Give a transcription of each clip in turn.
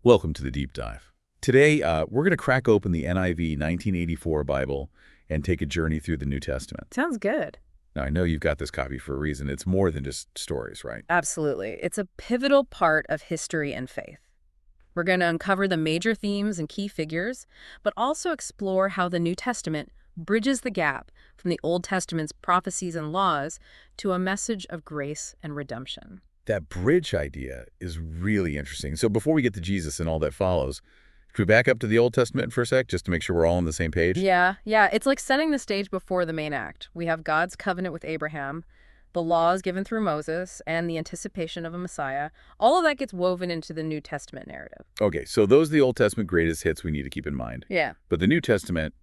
Welcome to the Deep Dive. Today, we're going to crack open the NIV 1984 Bible and take a journey through the New Testament. Sounds good. Now, I know you've got this copy for a reason. It's more than just stories, right? Absolutely. It's a pivotal part of history and faith. We're going to uncover the major themes and key figures, but also explore how the New Testament bridges the gap from the Old Testament's prophecies and laws to a message of grace and redemption. That bridge idea is really interesting. So before we get to Jesus and all that follows, should we back up to the Old Testament for a sec, just to make sure we're all on the same page? Yeah. It's like setting the stage before the main act. We have God's covenant with Abraham, the laws given through Moses, and the anticipation of a Messiah. All of that gets woven into the New Testament narrative. Okay, so those are the Old Testament greatest hits we need to keep in mind. Yeah. But the New Testament,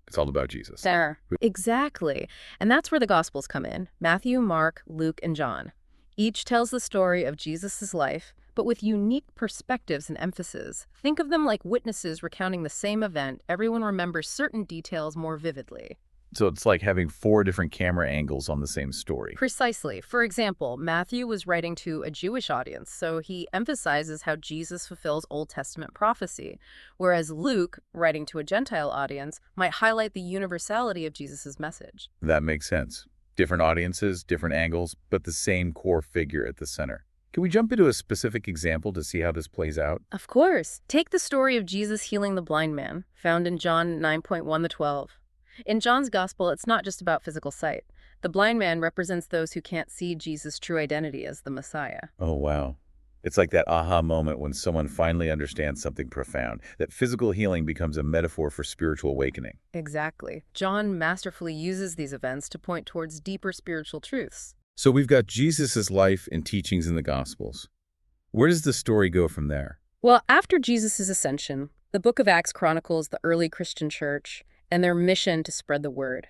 it's all about Jesus. There. Exactly. And that's where the Gospels come in. Matthew, Mark, Luke, and John. Each tells the story of Jesus' life, but with unique perspectives and emphasis. Think of them like witnesses recounting the same event. Everyone remembers certain details more vividly. So it's like having 4 different camera angles on the same story. Precisely. For example, Matthew was writing to a Jewish audience, so he emphasizes how Jesus fulfills Old Testament prophecy, whereas Luke, writing to a Gentile audience, might highlight the universality of Jesus' message. That makes sense. Different audiences, different angles, but the same core figure at the center. Can we jump into a specific example to see how this plays out? Of course. Take the story of Jesus healing the blind man, found in John 9:1-12. In John's gospel, it's not just about physical sight. The blind man represents those who can't see Jesus' true identity as the Messiah. Oh, wow. It's like that aha moment when someone finally understands something profound, that physical healing becomes a metaphor for spiritual awakening. Exactly. John masterfully uses these events to point towards deeper spiritual truths. So we've got Jesus' life and teachings in the Gospels. Where does the story go from there? Well, after Jesus' ascension, the book of Acts chronicles the early Christian church and their mission to spread the word.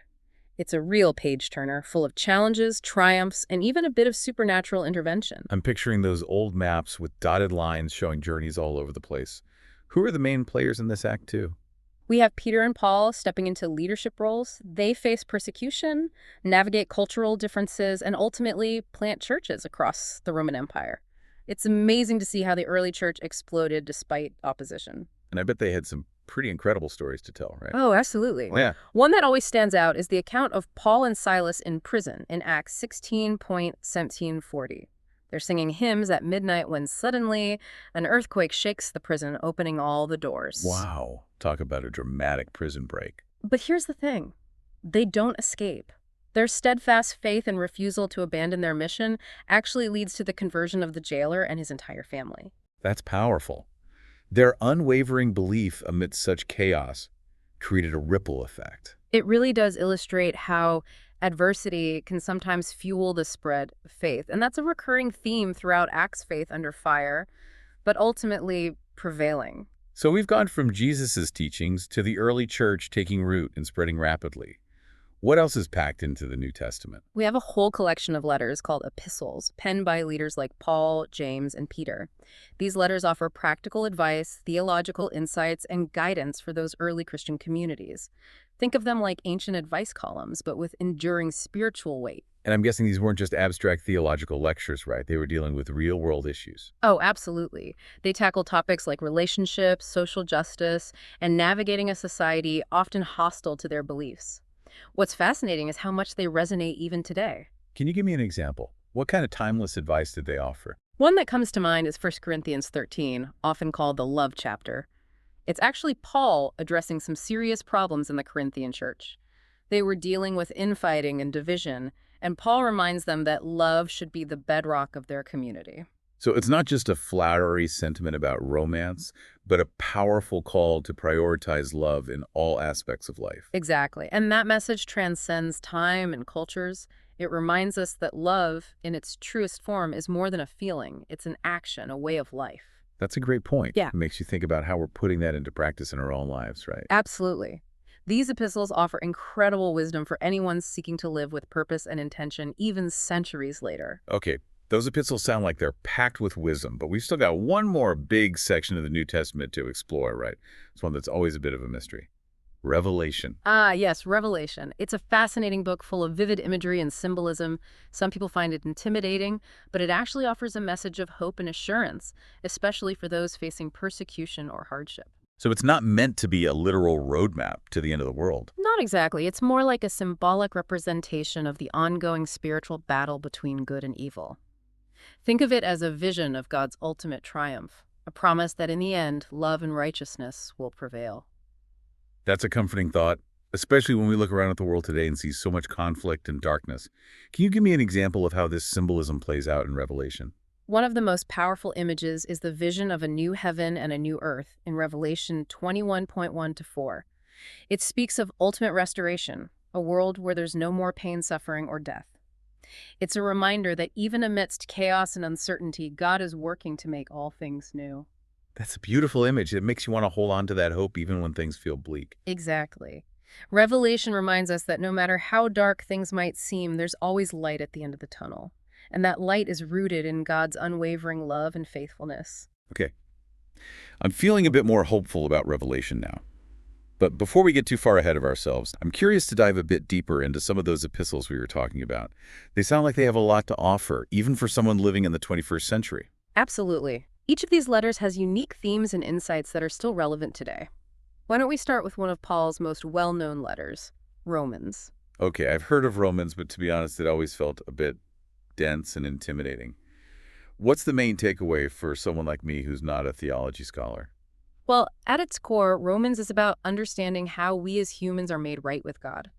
It's a real page-turner, full of challenges, triumphs, and even a bit of supernatural intervention. I'm picturing those old maps with dotted lines showing journeys all over the place. Who are the main players in this act, too? We have Peter and Paul stepping into leadership roles. They face persecution, navigate cultural differences, and ultimately plant churches across the Roman Empire. It's amazing to see how the early church exploded despite opposition. And I bet they had some pretty incredible stories to tell, right? Oh, absolutely. Yeah. One that always stands out is the account of Paul and Silas in prison in Acts 16:17-40. They're singing hymns at midnight when suddenly an earthquake shakes the prison, opening all the doors. Wow. Talk about a dramatic prison break. But here's the thing. They don't escape. Their steadfast faith and refusal to abandon their mission actually leads to the conversion of the jailer and his entire family. That's powerful. Their unwavering belief amidst such chaos created a ripple effect. It really does illustrate how adversity can sometimes fuel the spread of faith. And that's a recurring theme throughout Acts faith under fire, but ultimately prevailing. So we've gone from Jesus' teachings to the early church taking root and spreading rapidly. What else is packed into the New Testament? We have a whole collection of letters called epistles, penned by leaders like Paul, James, and Peter. These letters offer practical advice, theological insights, and guidance for those early Christian communities. Think of them like ancient advice columns, but with enduring spiritual weight. And I'm guessing these weren't just abstract theological lectures, right? They were dealing with real-world issues. Oh, absolutely. They tackle topics like relationships, social justice, and navigating a society often hostile to their beliefs. What's fascinating is how much they resonate even today. Can you give me an example? What kind of timeless advice did they offer? One that comes to mind is 1 Corinthians 13, often called the love chapter. It's actually Paul addressing some serious problems in the Corinthian church. They were dealing with infighting and division, and Paul reminds them that love should be the bedrock of their community. So it's not just a flowery sentiment about romance, but a powerful call to prioritize love in all aspects of life. Exactly. And that message transcends time and cultures. It reminds us that love, in its truest form, is more than a feeling. It's an action, a way of life. That's a great point. Yeah. It makes you think about how we're putting that into practice in our own lives, right? Absolutely. These epistles offer incredible wisdom for anyone seeking to live with purpose and intention, even centuries later. Okay, those epistles sound like they're packed with wisdom, but we've still got one more big section of the New Testament to explore, right? It's one that's always a bit of a mystery. Revelation. Ah, yes, Revelation. It's a fascinating book full of vivid imagery and symbolism. Some people find it intimidating, but it actually offers a message of hope and assurance, especially for those facing persecution or hardship. So it's not meant to be a literal roadmap to the end of the world. Not exactly. It's more like a symbolic representation of the ongoing spiritual battle between good and evil. Think of it as a vision of God's ultimate triumph, a promise that in the end, love and righteousness will prevail. That's a comforting thought, especially when we look around at the world today and see so much conflict and darkness. Can you give me an example of how this symbolism plays out in Revelation? One of the most powerful images is the vision of a new heaven and a new earth in Revelation 21:1-4. It speaks of ultimate restoration, a world where there's no more pain, suffering, or death. It's a reminder that even amidst chaos and uncertainty, God is working to make all things new. That's a beautiful image. It makes you want to hold on to that hope even when things feel bleak. Exactly. Revelation reminds us that no matter how dark things might seem, there's always light at the end of the tunnel. And that light is rooted in God's unwavering love and faithfulness. Okay, I'm feeling a bit more hopeful about Revelation now. But before we get too far ahead of ourselves, I'm curious to dive a bit deeper into some of those epistles we were talking about. They sound like they have a lot to offer, even for someone living in the 21st century. Absolutely. Each of these letters has unique themes and insights that are still relevant today. Why don't we start with one of Paul's most well-known letters, Romans? Okay, I've heard of Romans, but to be honest, it always felt a bit dense and intimidating. What's the main takeaway for someone like me who's not a theology scholar? Well, at its core, Romans is about understanding how we as humans are made right with God.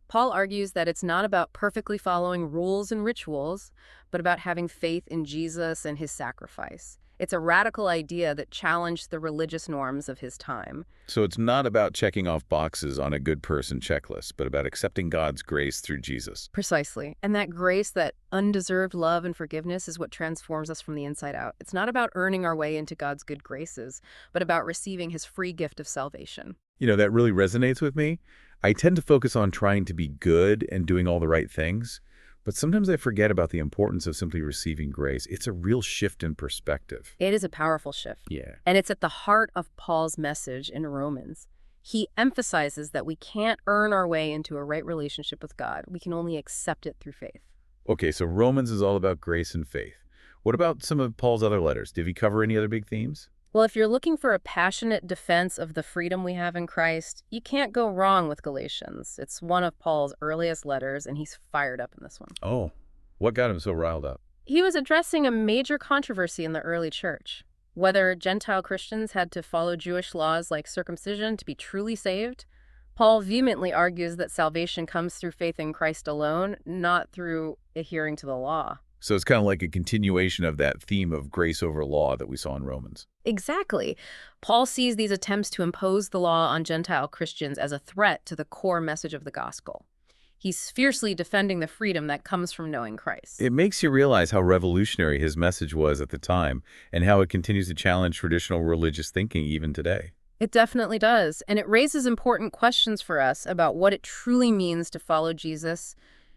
Paul argues that it's not about perfectly following rules and rituals, but about having faith in Jesus and his sacrifice. It's a radical idea that challenged the religious norms of his time. So it's not about checking off boxes on a good person checklist, but about accepting God's grace through Jesus. Precisely. And that grace, that undeserved love and forgiveness is what transforms us from the inside out. It's not about earning our way into God's good graces, but about receiving his free gift of salvation. You know, that really resonates with me. I tend to focus on trying to be good and doing all the right things, but sometimes I forget about the importance of simply receiving grace. It's a real shift in perspective. It is a powerful shift. Yeah. And it's at the heart of Paul's message in Romans. He emphasizes that we can't earn our way into a right relationship with God. We can only accept it through faith. Okay, so Romans is all about grace and faith. What about some of Paul's other letters? Did he cover any other big themes? Well, if you're looking for a passionate defense of the freedom we have in Christ, you can't go wrong with Galatians. It's one of Paul's earliest letters, and he's fired up in this one. Oh, what got him so riled up? He was addressing a major controversy in the early church, whether Gentile Christians had to follow Jewish laws like circumcision to be truly saved. Paul vehemently argues that salvation comes through faith in Christ alone, not through adhering to the law. So it's kind of like a continuation of that theme of grace over law that we saw in Romans. Exactly. Paul sees these attempts to impose the law on Gentile Christians as a threat to the core message of the gospel. He's fiercely defending the freedom that comes from knowing Christ. It makes you realize how revolutionary his message was at the time and how it continues to challenge traditional religious thinking even today. It definitely does, and it raises important questions for us about what it truly means to follow Jesus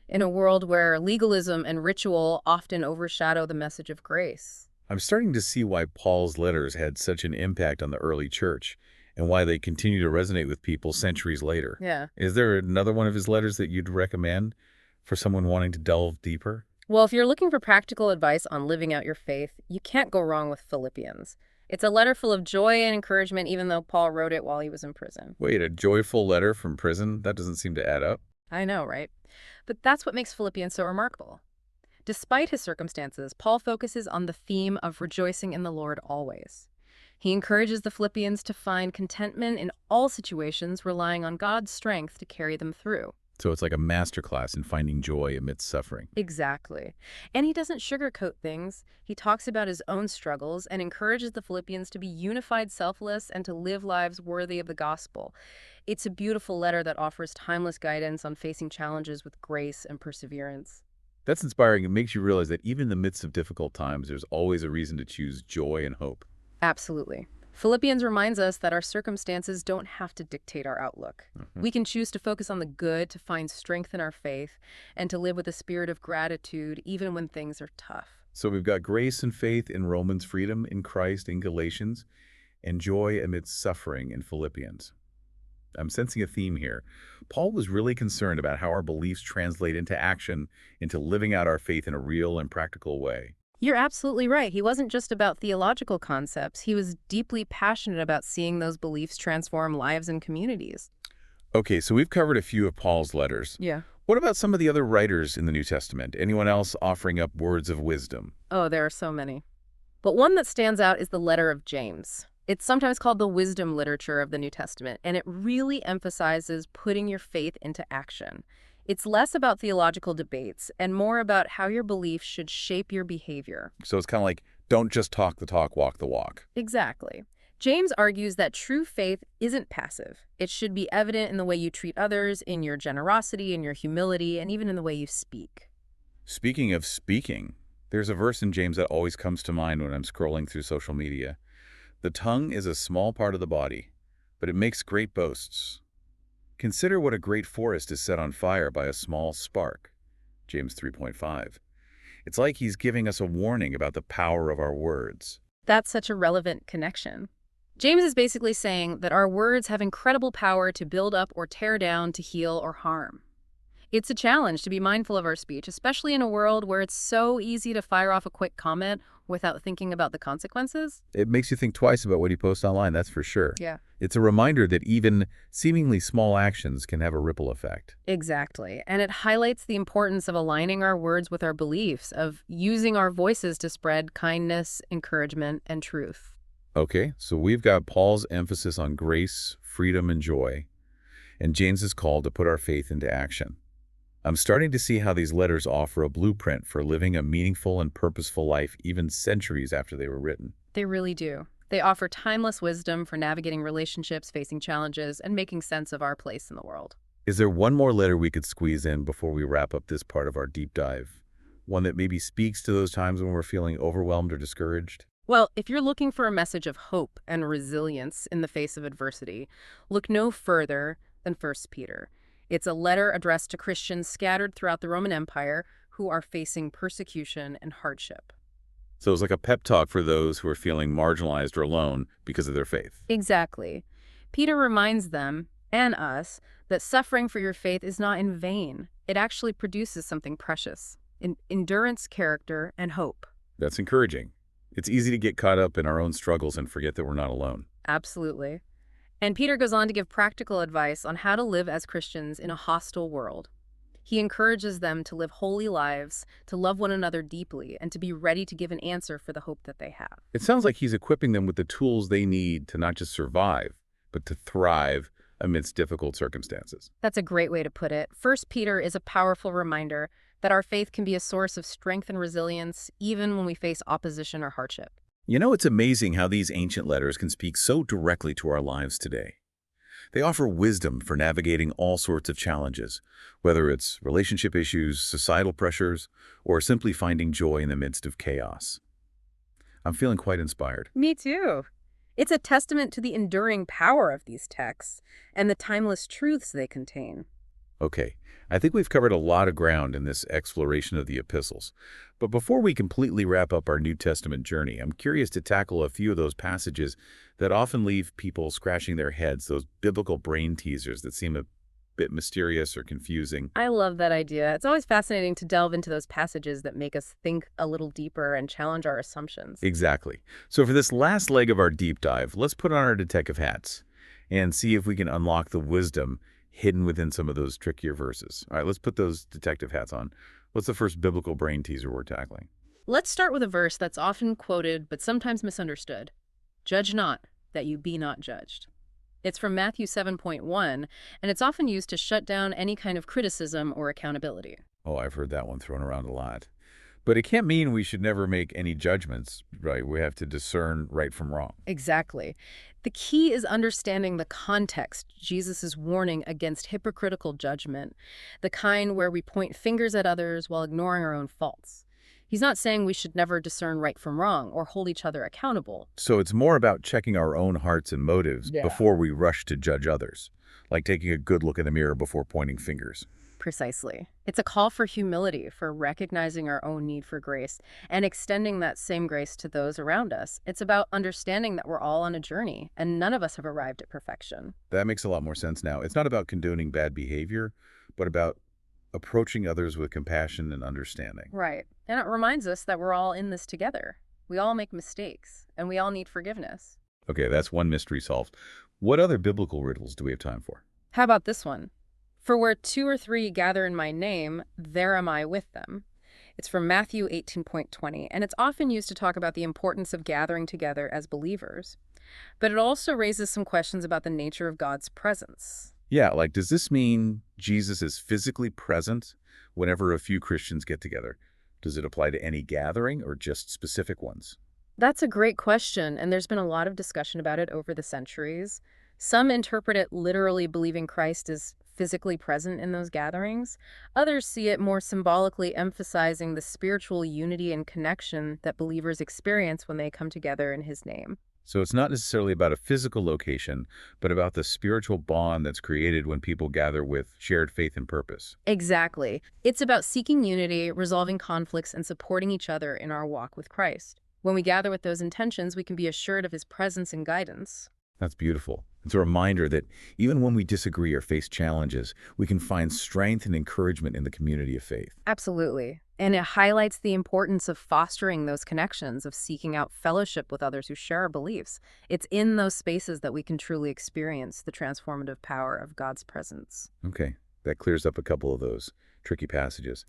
in a world where legalism and ritual often overshadow the message of grace. I'm starting to see why Paul's letters had such an impact on the early church and why they continue to resonate with people centuries later. Yeah. Is there another one of his letters that you'd recommend for someone wanting to delve deeper? Well, if you're looking for practical advice on living out your faith, you can't go wrong with Philippians. It's a letter full of joy and encouragement, even though Paul wrote it while he was in prison. Wait, a joyful letter from prison? That doesn't seem to add up. I know, right? But that's what makes Philippians so remarkable. Despite his circumstances, Paul focuses on the theme of rejoicing in the Lord always. He encourages the Philippians to find contentment in all situations, relying on God's strength to carry them through. So it's like a masterclass in finding joy amidst suffering. Exactly. And he doesn't sugarcoat things. He talks about his own struggles and encourages the Philippians to be unified, selfless, and to live lives worthy of the gospel. It's a beautiful letter that offers timeless guidance on facing challenges with grace and perseverance. That's inspiring. It makes you realize that even in the midst of difficult times, there's always a reason to choose joy and hope. Absolutely. Philippians reminds us that our circumstances don't have to dictate our outlook. We can choose to focus on the good, to find strength in our faith, and to live with a spirit of gratitude even when things are tough. So we've got grace and faith in Romans, freedom in Christ in Galatians, and joy amidst suffering in Philippians. I'm sensing a theme here. Paul was really concerned about how our beliefs translate into action, into living out our faith in a real and practical way. You're absolutely right. He wasn't just about theological concepts. He was deeply passionate about seeing those beliefs transform lives and communities. Okay, so we've covered a few of Paul's letters. Yeah. What about some of the other writers in the New Testament? Anyone else offering up words of wisdom? Oh, there are so many. But one that stands out is the letter of James. It's sometimes called the wisdom literature of the New Testament, and it really emphasizes putting your faith into action. It's less about theological debates and more about how your beliefs should shape your behavior. So it's kind of like, don't just talk the talk, walk the walk. Exactly. James argues that true faith isn't passive. It should be evident in the way you treat others, in your generosity, in your humility, and even in the way you speak. Speaking of speaking, there's a verse in James that always comes to mind when I'm scrolling through social media. The tongue is a small part of the body, but it makes great boasts. Consider what a great forest is set on fire by a small spark. James 3.5. It's like he's giving us a warning about the power of our words. That's such a relevant connection. James is basically saying that our words have incredible power to build up or tear down, to heal or harm. It's a challenge to be mindful of our speech, especially in a world where it's so easy to fire off a quick comment without thinking about the consequences. It makes you think twice about what you post online, that's for sure. Yeah. It's a reminder that even seemingly small actions can have a ripple effect. Exactly. And it highlights the importance of aligning our words with our beliefs, of using our voices to spread kindness, encouragement, and truth. Okay, so we've got Paul's emphasis on grace, freedom, and joy, and James's call to put our faith into action. I'm starting to see how these letters offer a blueprint for living a meaningful and purposeful life even centuries after they were written. They really do. They offer timeless wisdom for navigating relationships, facing challenges, and making sense of our place in the world. Is there one more letter we could squeeze in before we wrap up this part of our deep dive? One that maybe speaks to those times when we're feeling overwhelmed or discouraged? Well, if you're looking for a message of hope and resilience in the face of adversity, look no further than 1 Peter. It's a letter addressed to Christians scattered throughout the Roman Empire who are facing persecution and hardship. So it's like a pep talk for those who are feeling marginalized or alone because of their faith. Exactly. Peter reminds them, and us, that suffering for your faith is not in vain. It actually produces something precious, endurance, character, and hope. That's encouraging. It's easy to get caught up in our own struggles and forget that we're not alone. Absolutely. And Peter goes on to give practical advice on how to live as Christians in a hostile world. He encourages them to live holy lives, to love one another deeply, and to be ready to give an answer for the hope that they have. It sounds like he's equipping them with the tools they need to not just survive, but to thrive amidst difficult circumstances. That's a great way to put it. 1 Peter is a powerful reminder that our faith can be a source of strength and resilience even when we face opposition or hardship. You know, it's amazing how these ancient letters can speak so directly to our lives today. They offer wisdom for navigating all sorts of challenges, whether it's relationship issues, societal pressures, or simply finding joy in the midst of chaos. I'm feeling quite inspired. Me too. It's a testament to the enduring power of these texts and the timeless truths they contain. Okay, I think we've covered a lot of ground in this exploration of the epistles. But before we completely wrap up our New Testament journey, I'm curious to tackle a few of those passages that often leave people scratching their heads, those biblical brain teasers that seem a bit mysterious or confusing. I love that idea. It's always fascinating to delve into those passages that make us think a little deeper and challenge our assumptions. Exactly. So for this last leg of our deep dive, let's put on our detective hats and see if we can unlock the wisdom hidden within some of those trickier verses. All right, let's put those detective hats on. What's the first biblical brain teaser we're tackling? Let's start with a verse that's often quoted but sometimes misunderstood. Judge not, that you be not judged. It's from Matthew 7.1, and it's often used to shut down any kind of criticism or accountability. Oh, I've heard that one thrown around a lot. But it can't mean we should never make any judgments, right? We have to discern right from wrong. Exactly. The key is understanding the context. Jesus is warning against hypocritical judgment, the kind where we point fingers at others while ignoring our own faults. He's not saying we should never discern right from wrong or hold each other accountable. So it's more about checking our own hearts and motives before we rush to judge others, like taking a good look in the mirror before pointing fingers. Precisely. It's a call for humility, for recognizing our own need for grace and extending that same grace to those around us. It's about understanding that we're all on a journey and none of us have arrived at perfection. That makes a lot more sense now. It's not about condoning bad behavior, but about approaching others with compassion and understanding. Right. And it reminds us that we're all in this together. We all make mistakes and we all need forgiveness. Okay, that's one mystery solved. What other biblical riddles do we have time for? How about this one? For where two or three gather in my name, there am I with them. It's from Matthew 18:20, and it's often used to talk about the importance of gathering together as believers. But it also raises some questions about the nature of God's presence. Yeah, like, does this mean Jesus is physically present whenever a few Christians get together? Does it apply to any gathering or just specific ones? That's a great question, and there's been a lot of discussion about it over the centuries. Some interpret it literally believing Christ is physically present in those gatherings. Others see it more symbolically emphasizing the spiritual unity and connection that believers experience when they come together in his name. So it's not necessarily about a physical location, but about the spiritual bond that's created when people gather with shared faith and purpose. Exactly. It's about seeking unity, resolving conflicts, and supporting each other in our walk with Christ. When we gather with those intentions, we can be assured of his presence and guidance. That's beautiful. It's a reminder that even when we disagree or face challenges, we can find strength and encouragement in the community of faith. Absolutely. And it highlights the importance of fostering those connections, of seeking out fellowship with others who share our beliefs. It's in those spaces that we can truly experience the transformative power of God's presence. Okay, that clears up a couple of those tricky passages.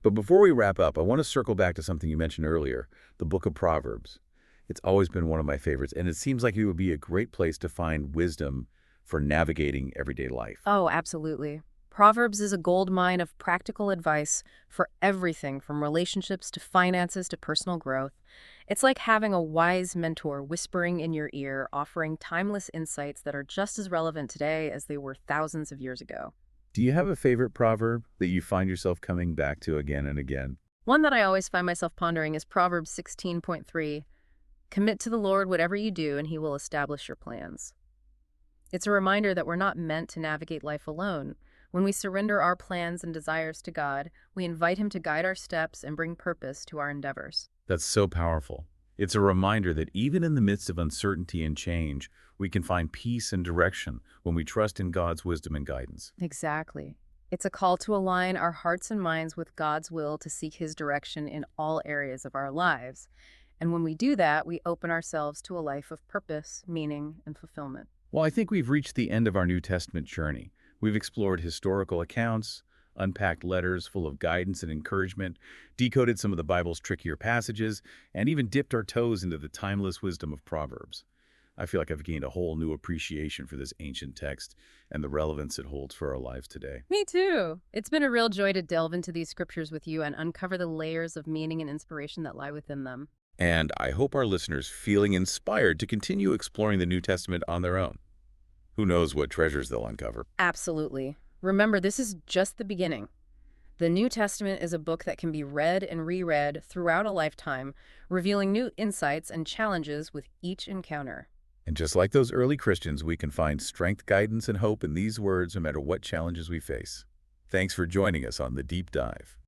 But before we wrap up, I want to circle back to something you mentioned earlier, the book of Proverbs. It's always been one of my favorites, and it seems like it would be a great place to find wisdom for navigating everyday life. Oh, absolutely. Proverbs is a goldmine of practical advice for everything from relationships to finances to personal growth. It's like having a wise mentor whispering in your ear, offering timeless insights that are just as relevant today as they were thousands of years ago. Do you have a favorite proverb that you find yourself coming back to again and again? One that I always find myself pondering is Proverbs 16:3. Commit to the Lord whatever you do, and he will establish your plans. It's a reminder that we're not meant to navigate life alone. When we surrender our plans and desires to God, we invite him to guide our steps and bring purpose to our endeavors. That's so powerful. It's a reminder that even in the midst of uncertainty and change, we can find peace and direction when we trust in God's wisdom and guidance. Exactly. It's a call to align our hearts and minds with God's will to seek his direction in all areas of our lives. And when we do that, we open ourselves to a life of purpose, meaning, and fulfillment. Well, I think we've reached the end of our New Testament journey. We've explored historical accounts, unpacked letters full of guidance and encouragement, decoded some of the Bible's trickier passages, and even dipped our toes into the timeless wisdom of Proverbs. I feel like I've gained a whole new appreciation for this ancient text and the relevance it holds for our lives today. Me too. It's been a real joy to delve into these scriptures with you and uncover the layers of meaning and inspiration that lie within them. And I hope our listeners feeling inspired to continue exploring the New Testament on their own. Who knows what treasures they'll uncover. Absolutely. Remember, this is just the beginning. The New Testament is a book that can be read and reread throughout a lifetime, revealing new insights and challenges with each encounter. And just like those early Christians, we can find strength, guidance, and hope in these words no matter what challenges we face. Thanks for joining us on The Deep Dive.